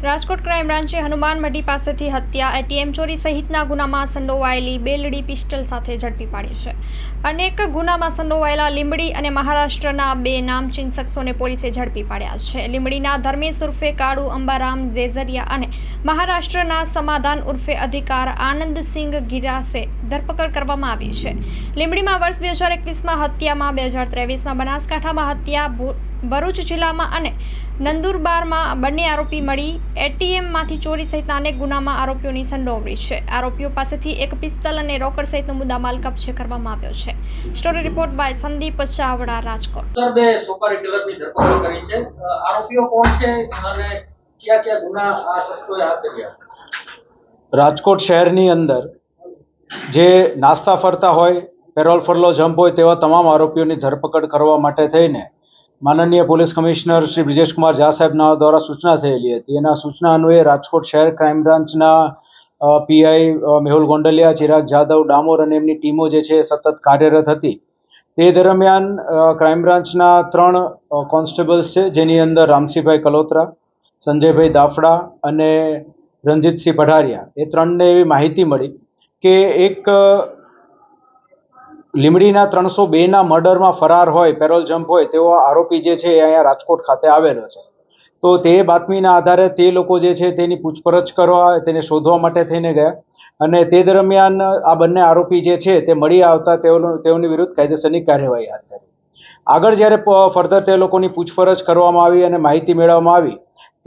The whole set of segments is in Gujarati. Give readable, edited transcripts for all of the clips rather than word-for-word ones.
રાજકોટ ક્રાઇમ બ્રાન્ચે હનુમાન મઢી પાસેથી હત્યા, એટીએમ ચોરી સહિતના ગુનામાં સંડોવાયેલી બેલડી પિસ્ટલ સાથે ઝડપી પાડી છે. અનેક ગુનામાં સંડોવાયેલા લીંબડી અને મહારાષ્ટ્રના બે નામચીન શખ્સોને પોલીસે ઝડપી પાડ્યા છે. લીંબડીના ધર્મેશ ઉર્ફે કાળુ અંબારામ ઝેઝરિયા અને મહારાષ્ટ્રના સમાધાન ઉર્ફે અધિકાર આનંદસિંહ ગિરાસે ધરપકડ કરવામાં આવી છે. લીંબડીમાં વર્ષ 2021માં હત્યામાં, 2023માં બનાસકાંઠામાં હત્યા, ભરૂચ જિલ્લામાં અને નંદુરબારમાં બંને આરોપી મળી એટીએમમાંથી ચોરી સહિતના અનેક ગુનામાં આરોપીઓની સંડોવણી છે. આરોપીઓ પાસેથી એક પિસ્તલ અને રોકડ સહિતનો મુદ્દામાલ કબજે કરવામાં આવ્યો છે. Story report by Sandeep Chavda, Rajkot. બે સુપારી કિલરની ધરપકડ કરી છે. આરોપીઓ કોણ છે અને કયા કયા ગુના આ શખ્સોએ હાથ ધર્યા છે? રાજકોટ શહેરની અંદર જે નાસ્તા ફરતા હોય, પેરોલ ફરલો જમ્પ હોય તેવા તમામ આરોપીઓની ધરપકડ કરવા માટે થઈને માનનીય પોલીસ કમિશનર શ્રી બ્રિજેશકુમાર ઝા સાહેબના દ્વારા સૂચના થયેલી હતી. એના સૂચના અન્વયે રાજકોટ શહેર ક્રાઇમ બ્રાન્ચના પીઆઈ મેહુલ ગોંડલિયા, ચિરાગ જાદવ, ડામોર અને એમની ટીમો જે છે સતત કાર્યરત હતી. તે દરમિયાન ક્રાઇમ બ્રાન્ચના 3 કોન્સ્ટેબલ્સ છે, જેની અંદર રામસિંહભાઈ કલોત્રા, સંજયભાઈ દાફડા અને રણજીતસિંહ પઢારિયા, એ 3ને એવી માહિતી મળી કે એક લીંબડીના 302ના મર્ડરમાં ફરાર હોય, પેરોલ જમ્પ હોય તેવો આરોપી જે છે એ અહીંયા રાજકોટ ખાતે આવેલો છે. તો તે બાતમીના આધારે તે લોકો જે છે તેની પૂછપરછ કરવા, તેને શોધવા માટે થઈને ગયા અને તે દરમિયાન આ બંને આરોપી જે છે તે મળી આવતા તેઓની વિરુદ્ધ કાયદેસરની કાર્યવાહી હાથ ધરી. આગળ જ્યારે ફર્ધર તે લોકોની પૂછપરછ કરવામાં આવી અને માહિતી મેળવવામાં આવી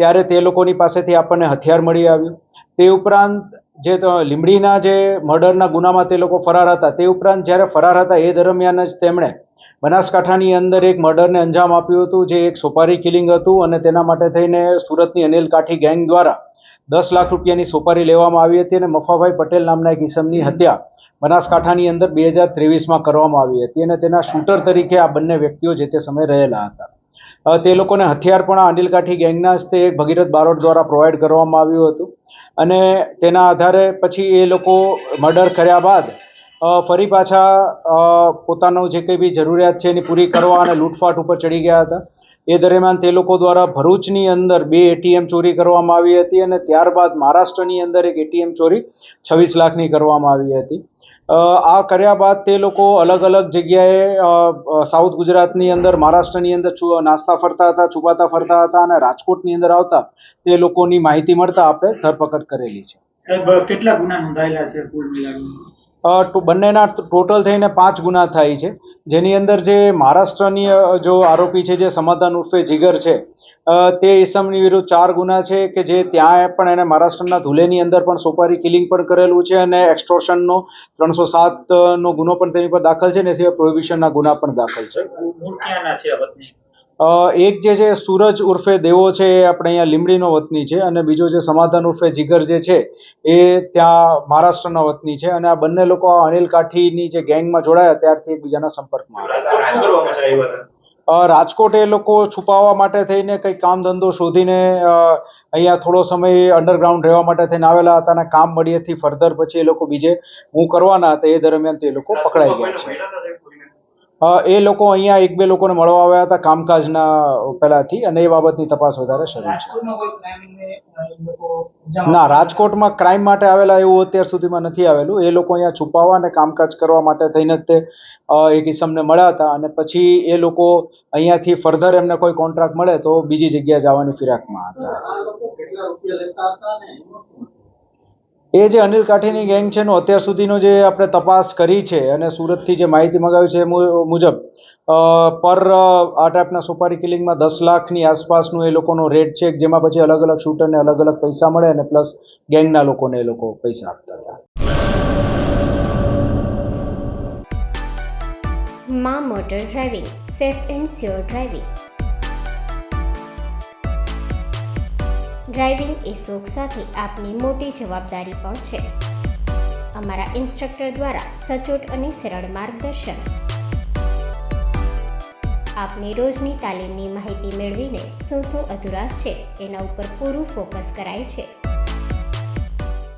ત્યારે તે લોકોની પાસેથી આપણને હથિયાર મળી આવ્યું. તે ઉપરાંત જે લીંબડીના જે મર્ડરના ગુનામાં તે લોકો ફરાર હતા, તે ઉપરાંત જ્યારે ફરાર હતા એ દરમિયાન જ તેમણે બનાસકાંઠાની અંદર એક મર્ડરને અંજામ આપ્યું હતું, જે એક સોપારી કિલિંગ હતું અને તેના માટે થઈને સુરતની અનિલ કાઠી ગેંગ દ્વારા 10 લાખ રૂપિયાની સોપારી લેવામાં આવી હતી અને મફાભાઈ પટેલ નામના એક ઈસમની હત્યા બનાસકાંઠાની અંદર 2023માં કરવામાં આવી હતી અને તેના શૂટર તરીકે આ બંને વ્યક્તિઓ જે તે સમયે રહેલા હતા. તે લોકોને હથિયાર પણ આ અનિલ કાઠી ગેંગના જ તે એક ભગીરથ બારોટ દ્વારા પ્રોવાઈડ કરવામાં આવ્યું હતું અને તેના આધારે પછી એ લોકો મર્ડર કર્યા બાદ ફરી પાછા પોતાનું જે કંઈ બી જરૂરિયાત છે એની પૂરી કરવા અને લૂંટફાટ ઉપર ચડી ગયા હતા. એ દરમિયાન તે લોકો દ્વારા ભરૂચની અંદર 2 એટીએમ ચોરી કરવામાં આવી હતી અને ત્યારબાદ મહારાષ્ટ્રની અંદર એક એટીએમ ચોરી 26 લાખની કરવામાં આવી હતી. આ કર્યા બાદ તે લોકો અલગ અલગ જગ્યાએ સાઉથ ગુજરાતની અંદર, મહારાષ્ટ્રની અંદર નાસ્તા ફરતા હતા, છુપાતા ફરતા હતા અને રાજકોટની અંદર આવતા તે લોકોની માહિતી મળતા આપણે ધરપકડ કરેલી છે. સાહેબ, કેટલા ગુના નોંધાયેલા છે કુલ મિલાવીને? બંનેના ટોટલ થઈને 5 ગુના થાય છે, જેની અંદર જે મહારાષ્ટ્રની જો આરોપી છે જે સમાધાન ઉર્ફે જીગર છે તે ઈસમની વિરુદ્ધ 4 ગુના છે કે જે ત્યાં પણ એને મહારાષ્ટ્રના ધુલેની અંદર પણ સોપારી કિલિંગ પણ કરેલું છે અને એક્સટોર્શનનો 307નો ગુનો પણ તેની પર દાખલ છે ને સિવાય પ્રોહિબિશનના ગુના પણ દાખલ છે. મૂળ ક્યાંના છે આ વતની? એક જે છે સૂરજ ઉર્ફે દેવો છે એ આપણે અહીંયા લીંબડીનો વતની છે અને બીજો જે સમાધાન ઉર્ફે જીગર જે છે એ ત્યાં મહારાષ્ટ્રના વતની છે અને આ બંને લોકો અનિલ કાઠીની જે ગેંગમાં જોડાયા ત્યારથી એકબીજાના સંપર્કમાં આવ્યા. રાજકોટ એ લોકો છુપાવવા માટે થઈને કંઈક કામ ધંધો શોધીને અહીંયા થોડો સમય અંડરગ્રાઉન્ડ રહેવા માટે થઈને આવેલા હતા અને કામ મળીએથી ફર્ધર પછી એ લોકો બીજે મૂવ કરવાના હતા. એ દરમિયાન તે લોકો પકડાઈ ગયા છે. એ લોકો અહીંયા 1-2 લોકોને મળવા આવ્યા હતા કામકાજના પહેલાથી અને એ બાબતની તપાસ વધારે શરૂ છે. ના, રાજકોટમાં ક્રાઇમ માટે આવેલા એવું અત્યાર સુધીમાં નથી આવેલું. એ લોકો અહીંયા છુપાવવા અને કામકાજ કરવા માટે થઈને જ તે એક ઈસમને મળ્યા હતા અને પછી એ લોકો અહીંયાથી ફર્ધર એમને કોઈ કોન્ટ્રાક્ટ મળે તો બીજી જગ્યાએ જવાની ફિરાકમાં હતા. એ જે અનિલ કાઠીની ગેંગ છે એનો અત્યાર સુધીનો જે આપણે તપાસ કરી છે અને સુરતથી જે માહિતી મગાવી છે એ મુજબ પર આ ટાઈપના સોપારી કિલિંગમાં 10 લાખની આસપાસનું એ લોકોનો રેટ છે, જેમાં પછી અલગ અલગ શૂટરને અલગ અલગ પૈસા મળે અને પ્લસ ગેંગના લોકોને એ લોકો પૈસા આપતા હતા. માં motor driving, safe and sure driving. Driving એ શોખ સાથે આપની મોટી જવાબદારી પણ છે. અમારા ઇન્સ્ટ્રક્ટર દ્વારા સચોટ અને સરળ માર્ગદર્શન. આપની રોજની તાલીમની માહિતી મેળવીને શું અધુરાશ છે એના ઉપર પૂરું ફોકસ કરાય છે.